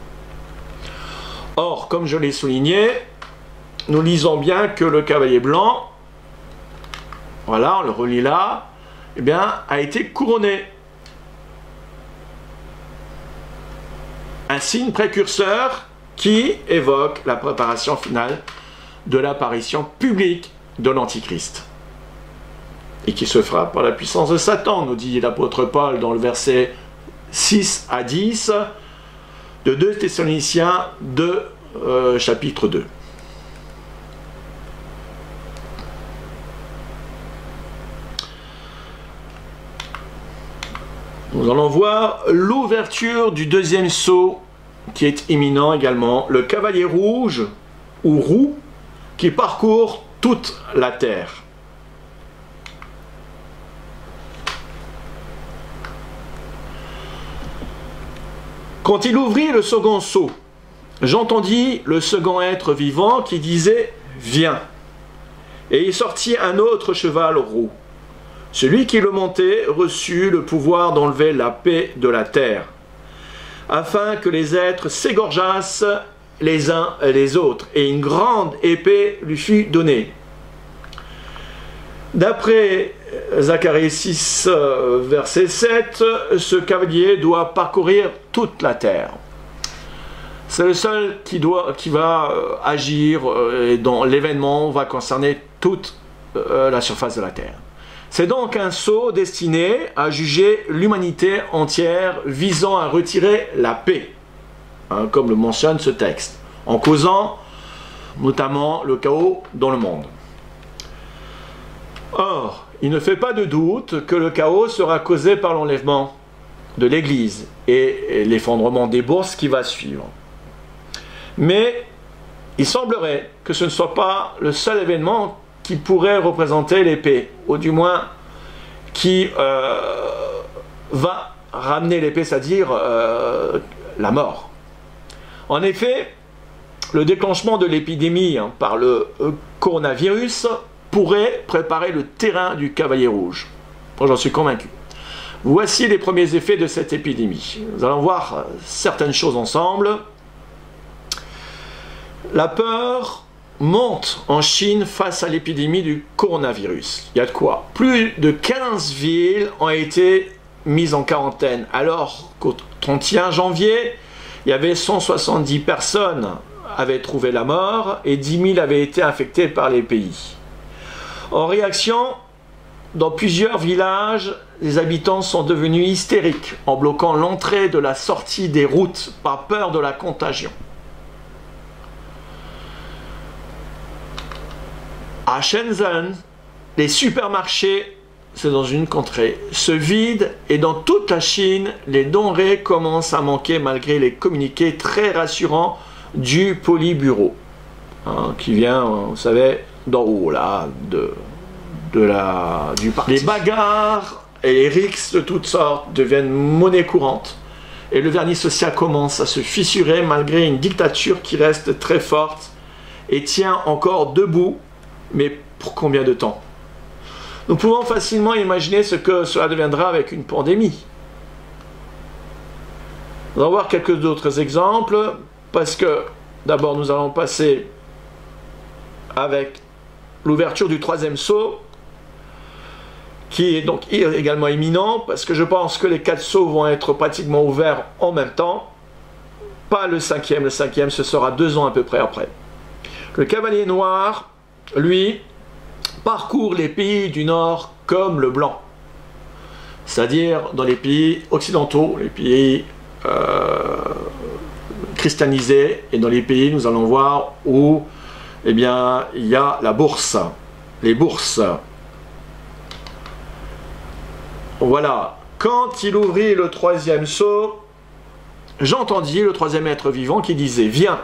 [SPEAKER 1] Or, comme je l'ai souligné, nous lisons bien que le cavalier blanc, voilà, on le relit là, a été couronné. Un signe précurseur qui évoque la préparation finale de l'apparition publique de l'Antichrist. Et qui se fera par la puissance de Satan, nous dit l'apôtre Paul dans le verset 6 à 10 de 2 Thessaloniciens 2, chapitre 2. Nous allons voir l'ouverture du deuxième sceau qui est imminent également, le cavalier rouge ou roux qui parcourt toute la terre. Quand il ouvrit le second sceau, j'entendis le second être vivant qui disait « Viens !» Et il sortit un autre cheval roux. Celui qui le montait reçut le pouvoir d'enlever la paix de la terre, afin que les êtres s'égorgeassent les uns et les autres, et une grande épée lui fut donnée. D'après Zacharie 6, verset 7, ce cavalier doit parcourir toute la terre. C'est le seul qui va agir et dont l'événement va concerner toute la surface de la terre. C'est donc un sceau destiné à juger l'humanité entière visant à retirer la paix, comme le mentionne ce texte, en causant notamment le chaos dans le monde. Or, il ne fait pas de doute que le chaos sera causé par l'enlèvement de l'Église et l'effondrement des bourses qui va suivre. Mais il semblerait que ce ne soit pas le seul événement qui pourrait représenter l'épée, ou du moins qui va ramener l'épée, c'est-à-dire la mort. En effet, le déclenchement de l'épidémie par le coronavirus pourrait préparer le terrain du cavalier rouge. Moi, j'en suis convaincu. Voici les premiers effets de cette épidémie. Nous allons voir certaines choses ensemble. La peur monte en Chine face à l'épidémie du coronavirus. Il y a de quoi. Plus de 15 villes ont été mises en quarantaine, alors qu'au 31 janvier, il y avait 170 personnes avaient trouvé la mort et 10 000 avaient été infectés par les pays. En réaction, dans plusieurs villages, les habitants sont devenus hystériques en bloquant l'entrée de la sortie des routes par peur de la contagion. À Shenzhen, les supermarchés, c'est dans une contrée, se vident et dans toute la Chine, les denrées commencent à manquer malgré les communiqués très rassurants du Politburo, qui vient, vous savez, d'en haut, là, du parti. Les bagarres et les rixes de toutes sortes deviennent monnaie courante et le vernis social commence à se fissurer malgré une dictature qui reste très forte et tient encore debout, mais pour combien de temps? Nous pouvons facilement imaginer ce que cela deviendra avec une pandémie. Nous allons voir quelques autres exemples, parce que d'abord nous allons passer avec l'ouverture du troisième sceau, qui est donc également imminent, parce que je pense que les 4 sceaux vont être pratiquement ouverts en même temps. Pas le cinquième ce sera 2 ans à peu près après. Le cavalier noir, lui, parcourt les pays du Nord comme le blanc. C'est-à-dire dans les pays occidentaux, les pays christianisés, et dans les pays, nous allons voir, où eh bien, il y a la bourse, les bourses. Voilà, quand il ouvrit le troisième sceau, j'entendis le troisième être vivant qui disait « Viens ».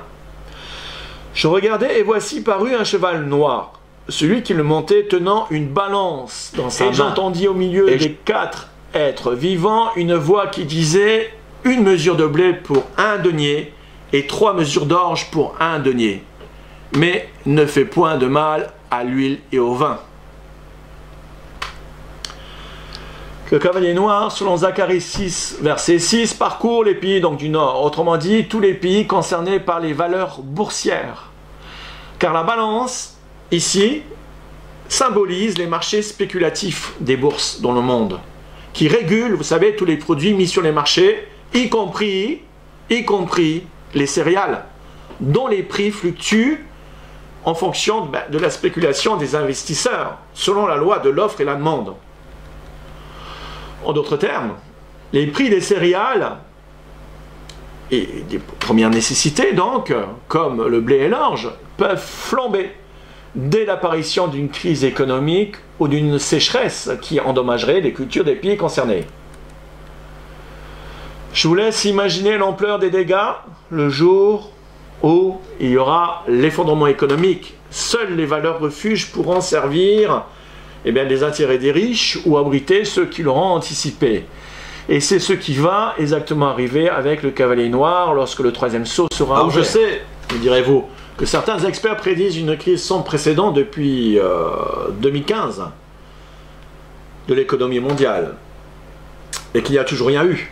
[SPEAKER 1] Je regardais et voici parut un cheval noir, celui qui le montait tenant une balance dans sa main. Et j'entendis au milieu des 4 êtres vivants une voix qui disait « Une mesure de blé pour 1 denier et 3 mesures d'orge pour 1 denier. Mais ne fais point de mal à l'huile et au vin. » Le cavalier noir, selon Zacharie 6, verset 6, parcourt les pays donc, du Nord, autrement dit, tous les pays concernés par les valeurs boursières. Car la balance, ici, symbolise les marchés spéculatifs des bourses dans le monde, qui régulent, vous savez, tous les produits mis sur les marchés, y compris les céréales, dont les prix fluctuent en fonction de la spéculation des investisseurs, selon la loi de l'offre et la demande. En d'autres termes, les prix des céréales et des premières nécessités, donc, comme le blé et l'orge, peuvent flamber dès l'apparition d'une crise économique ou d'une sécheresse qui endommagerait les cultures des pays concernés. Je vous laisse imaginer l'ampleur des dégâts le jour où il y aura l'effondrement économique. Seules les valeurs refuges pourront servir les intérêts des riches ou abriter ceux qui l'auront anticipé. Et c'est ce qui va exactement arriver avec le cavalier noir lorsque le troisième sceau sera ouvert. Je sais, me direz-vous, que certains experts prédisent une crise sans précédent depuis 2015 de l'économie mondiale et qu'il n'y a toujours rien eu.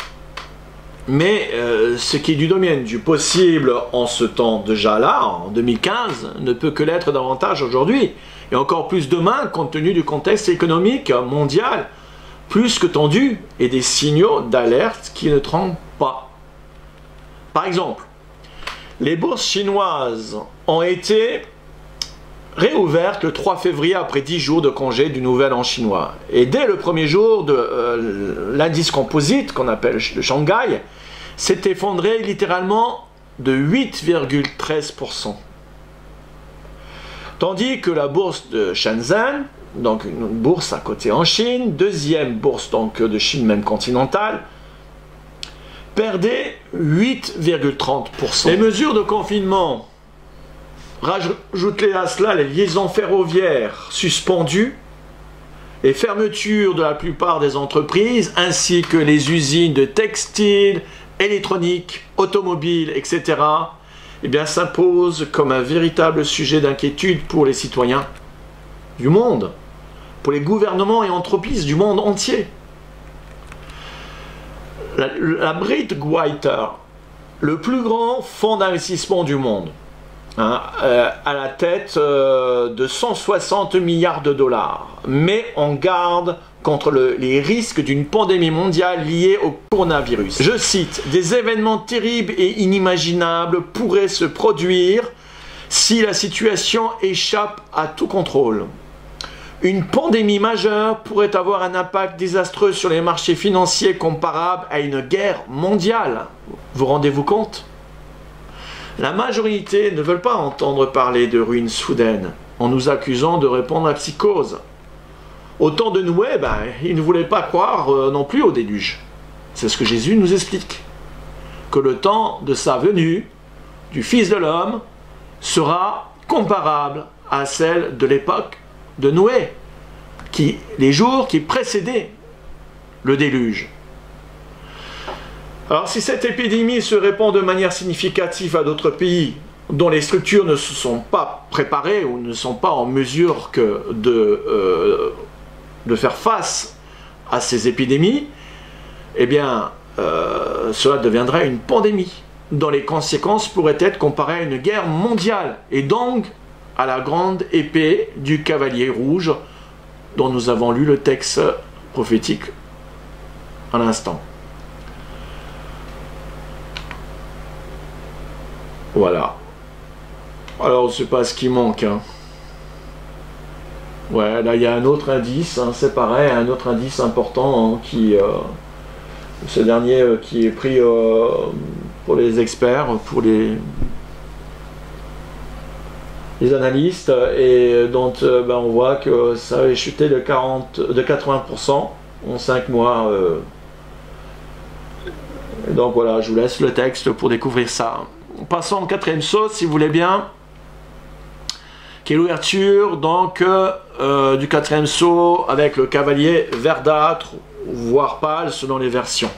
[SPEAKER 1] Mais ce qui est du domaine du possible en ce temps déjà là, en 2015, ne peut que l'être davantage aujourd'hui. Et encore plus demain, compte tenu du contexte économique mondial, plus que tendu, et des signaux d'alerte qui ne trompent pas. Par exemple, les bourses chinoises ont été réouvertes le 3 février après 10 jours de congé du Nouvel An chinois. Et dès le premier jour de l'indice composite, qu'on appelle le Shanghai, s'est effondré littéralement de 8,13%. Tandis que la bourse de Shenzhen, donc une bourse à côté en Chine, deuxième bourse donc de Chine même continentale, perdait 8,30%. Les mesures de confinement, rajoutez à cela les liaisons ferroviaires suspendues les fermetures de la plupart des entreprises, ainsi que les usines de textiles, électronique, automobile, etc., eh bien, s'imposent comme un véritable sujet d'inquiétude pour les citoyens du monde, pour les gouvernements et entreprises du monde entier. La Bridgewater, le plus grand fonds d'investissement du monde, à la tête de 160 milliards de dollars, met en garde contre les risques d'une pandémie mondiale liée au coronavirus. Je cite, « Des événements terribles et inimaginables pourraient se produire si la situation échappe à tout contrôle. Une pandémie majeure pourrait avoir un impact désastreux sur les marchés financiers comparable à une guerre mondiale. » Vous rendez-vous compte? La majorité ne veulent pas entendre parler de ruines soudaines, en nous accusant de répondre à la psychose. Au temps de Noé, ils ne voulaient pas croire non plus au déluge. C'est ce que Jésus nous explique. Que le temps de sa venue, du Fils de l'homme, sera comparable à celle de l'époque de Noé, les jours qui précédaient le déluge. Alors si cette épidémie se répand de manière significative à d'autres pays dont les structures ne se sont pas préparées ou ne sont pas en mesure de faire face à ces épidémies, eh bien cela deviendrait une pandémie dont les conséquences pourraient être comparées à une guerre mondiale et donc à la grande épée du cavalier rouge dont nous avons lu le texte prophétique à l'instant. Voilà. Alors, je ne sais pas ce qui manque. Ouais, là, il y a un autre indice, c'est pareil, un autre indice important ce dernier qui est pris pour les experts, pour les analystes, et dont on voit que ça avait chuté de 80% en 5 mois. Donc voilà, je vous laisse le texte pour découvrir ça. Passons au quatrième saut, si vous voulez bien, qui est l'ouverture donc du quatrième saut avec le cavalier verdâtre, voire pâle selon les versions.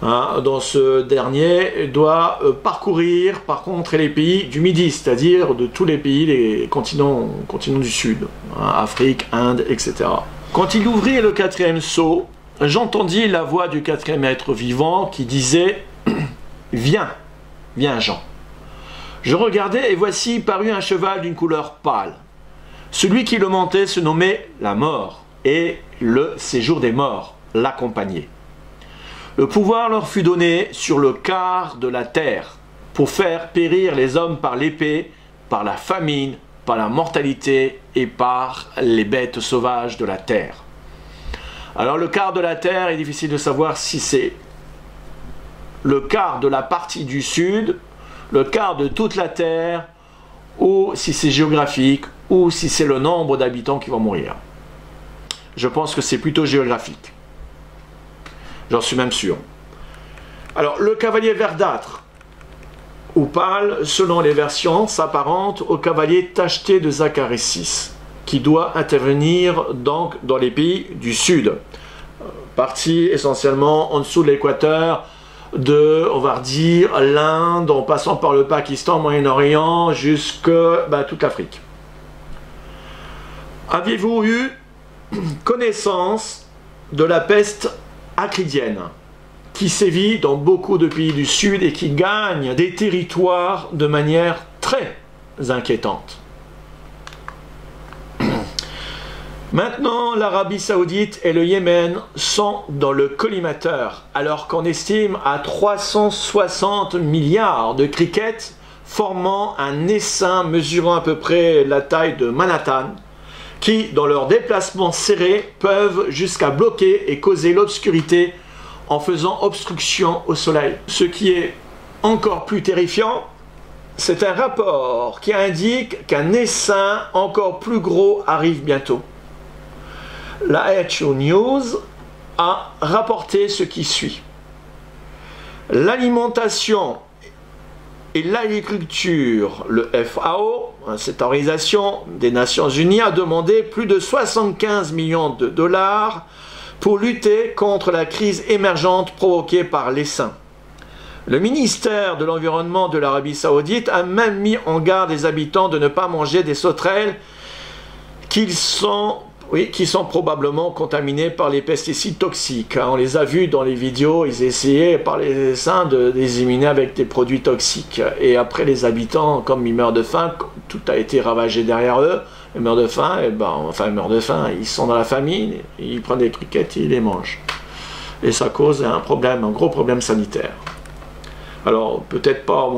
[SPEAKER 1] Dans ce dernier doit parcourir par contre les pays du Midi, c'est-à-dire de tous les pays, les continents du Sud, Afrique, Inde, etc. Quand il ouvrit le quatrième sceau, j'entendis la voix du quatrième être vivant qui disait « Viens, viens Jean ». Je regardai et voici parut un cheval d'une couleur pâle. Celui qui le montait se nommait la mort, et le séjour des morts l'accompagnait. Le pouvoir leur fut donné sur le quart de la terre, pour faire périr les hommes par l'épée, par la famine, par la mortalité et par les bêtes sauvages de la terre. Alors le quart de la terre est difficile de savoir si c'est le quart de la partie du sud, le quart de toute la terre, ou si c'est géographique, ou si c'est le nombre d'habitants qui vont mourir. Je pense que c'est plutôt géographique. J'en suis même sûr. Alors, le cavalier verdâtre, ou pâle, selon les versions, s'apparente au cavalier tacheté de Zacharie 6, qui doit intervenir donc dans les pays du sud, partie essentiellement en dessous de l'équateur, on va dire, l'Inde, en passant par le Pakistan, Moyen-Orient, jusque toute l'Afrique. Avez-vous eu connaissance de la peste acridienne qui sévit dans beaucoup de pays du Sud et qui gagne des territoires de manière très inquiétante? Maintenant, l'Arabie Saoudite et le Yémen sont dans le collimateur, alors qu'on estime à 360 milliards de crickets formant un essaim mesurant à peu près la taille de Manhattan, qui, dans leurs déplacements serrés, peuvent jusqu'à bloquer et causer l'obscurité en faisant obstruction au soleil. Ce qui est encore plus terrifiant, c'est un rapport qui indique qu'un essaim encore plus gros arrive bientôt. La HO News a rapporté ce qui suit. L'alimentation et l'agriculture. Le FAO, cette organisation des Nations Unies, a demandé plus de 75 millions de dollars pour lutter contre la crise émergente provoquée par l'essaim. Le ministère de l'Environnement de l'Arabie Saoudite a même mis en garde les habitants de ne pas manger des sauterelles qui sont probablement contaminés par les pesticides toxiques. On les a vus dans les vidéos, ils essayaient par les essaims de les éliminer avec des produits toxiques. Et après, les habitants, comme ils meurent de faim, tout a été ravagé derrière eux, ils meurent de faim, ils meurent de faim, ils sont dans la famine, ils prennent des criquettes et ils les mangent. Et ça cause un problème, un gros problème sanitaire. Alors, peut-être pas au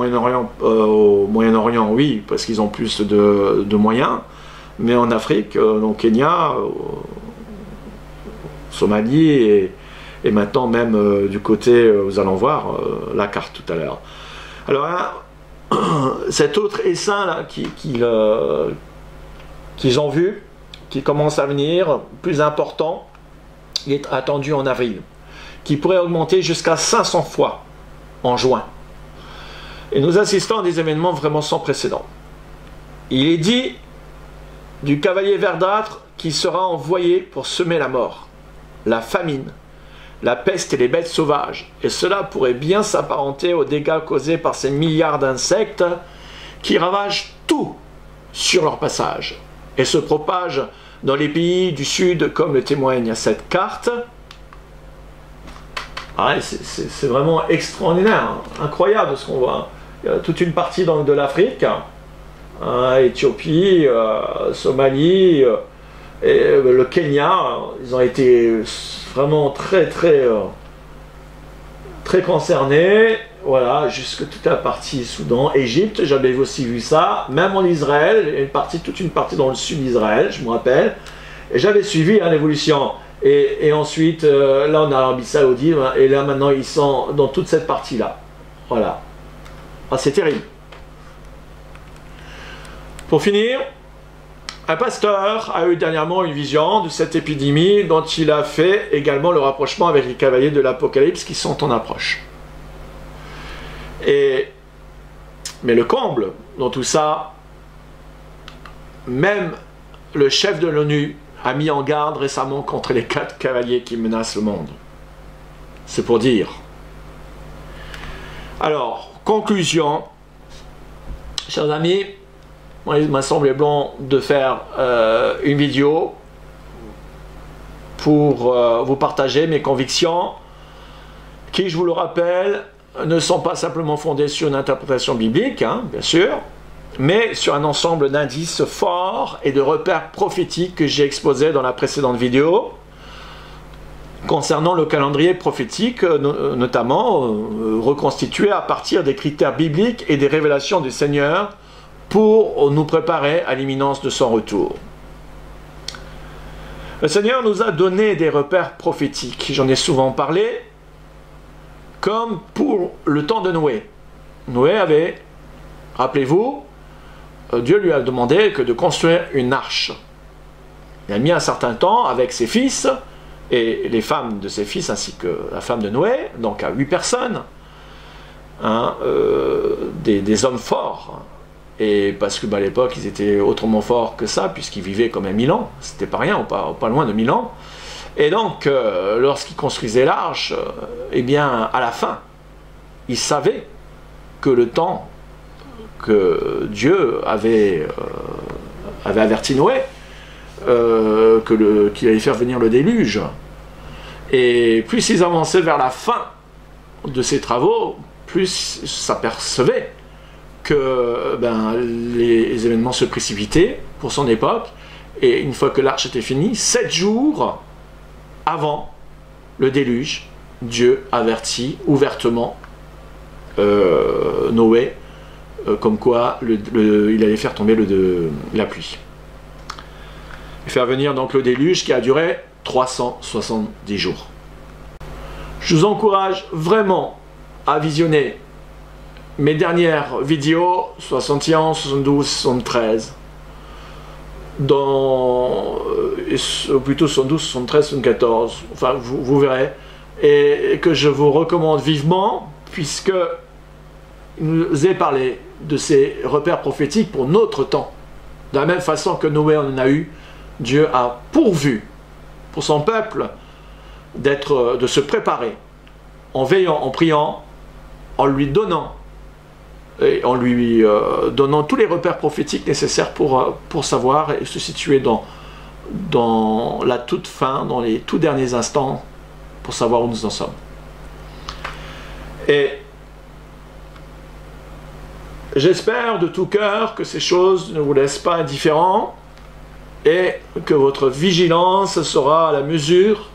[SPEAKER 1] Moyen-Orient, oui, parce qu'ils ont plus de moyens, mais en Afrique, au Kenya, Somalie et maintenant même du côté, vous allez voir la carte tout à l'heure. Alors, cet autre essaim là qu'ils ont vu, qui commence à venir, plus important, il est attendu en avril, qui pourrait augmenter jusqu'à 500 fois en juin. Et nous assistons à des événements vraiment sans précédent. Il est dit du cavalier verdâtre qui sera envoyé pour semer la mort, la famine, la peste et les bêtes sauvages. Et cela pourrait bien s'apparenter aux dégâts causés par ces milliards d'insectes qui ravagent tout sur leur passage et se propagent dans les pays du Sud, comme le témoigne cette carte. Ah, c'est vraiment extraordinaire, hein, incroyable ce qu'on voit. Il y a toute une partie de l'Afrique, Éthiopie, Somalie, et le Kenya, ils ont été vraiment très concernés. Voilà, jusque toute la partie Soudan, Égypte, j'avais aussi vu ça, même en Israël, toute une partie dans le sud d'Israël, je me rappelle, et j'avais suivi l'évolution. Et ensuite, là on a l'Arabie Saoudite, et là maintenant ils sont dans toute cette partie-là. Voilà. Ah, c'est terrible. Pour finir, un pasteur a eu dernièrement une vision de cette épidémie dont il a fait également le rapprochement avec les cavaliers de l'Apocalypse qui sont en approche. Mais le comble dans tout ça, même le chef de l'ONU a mis en garde récemment contre les 4 cavaliers qui menacent le monde. C'est pour dire. Alors, conclusion, chers amis, il m'a semblé bon de faire une vidéo pour vous partager mes convictions qui, je vous le rappelle, ne sont pas simplement fondées sur une interprétation biblique, hein, bien sûr, mais sur un ensemble d'indices forts et de repères prophétiques que j'ai exposés dans la précédente vidéo concernant le calendrier prophétique, notamment reconstitué à partir des critères bibliques et des révélations du Seigneur pour nous préparer à l'imminence de son retour. Le Seigneur nous a donné des repères prophétiques, j'en ai souvent parlé, comme pour le temps de Noé. Noé avait, rappelez-vous, Dieu lui a demandé que de construire une arche. Il a mis un certain temps avec ses fils et les femmes de ses fils ainsi que la femme de Noé, donc à 8 personnes, hein, des hommes forts. Et parce que à l'époque ils étaient autrement forts que ça, puisqu'ils vivaient quand même 1000 ans, c'était pas rien, pas loin de 1000 ans. Et donc lorsqu'ils construisaient l'arche, eh bien à la fin, ils savaient que le temps que Dieu avait averti Noé, qu'il allait faire venir le déluge. Et plus ils avançaient vers la fin de ces travaux, plus ils s'apercevaient que les événements se précipitaient pour son époque, et une fois que l'arche était finie, 7 jours avant le déluge, Dieu avertit ouvertement Noé comme quoi il allait faire tomber la pluie. Et faire venir donc le déluge qui a duré 370 jours. Je vous encourage vraiment à visionner mes dernières vidéos 71, 72, 73 plutôt 72, 73, 74, enfin vous verrez, et que je vous recommande vivement puisque il nous est parlé de ces repères prophétiques pour notre temps. De la même façon que Noé en a eu, Dieu a pourvu pour son peuple de se préparer en veillant, en priant, en lui donnant et en lui donnant tous les repères prophétiques nécessaires pour savoir et se situer dans la toute fin, dans les tout derniers instants, pour savoir où nous en sommes. Et j'espère de tout cœur que ces choses ne vous laissent pas indifférents et que votre vigilance sera à la mesure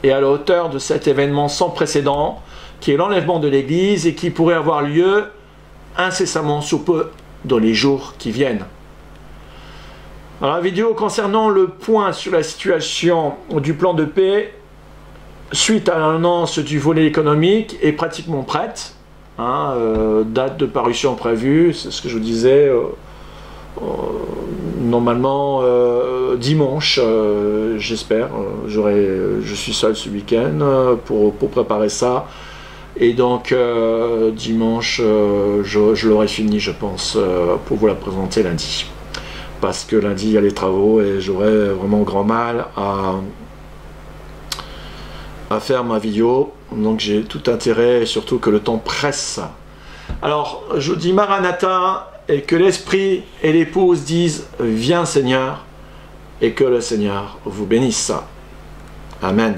[SPEAKER 1] et à la hauteur de cet événement sans précédent qui est l'enlèvement de l'Église et qui pourrait avoir lieu incessamment sous peu dans les jours qui viennent. Alors, la vidéo concernant le point sur la situation du plan de paix suite à l'annonce du volet économique est pratiquement prête. Date de parution prévue, c'est ce que je vous disais, normalement dimanche, j'espère. Je suis seul ce week-end pour préparer ça. Et donc dimanche, je l'aurai fini, je pense, pour vous la présenter lundi. Parce que lundi, il y a les travaux et j'aurai vraiment grand mal à faire ma vidéo. Donc j'ai tout intérêt, et surtout que le temps presse. Alors, je vous dis Maranatha, et que l'Esprit et l'épouse disent « Viens Seigneur », et que le Seigneur vous bénisse. Amen.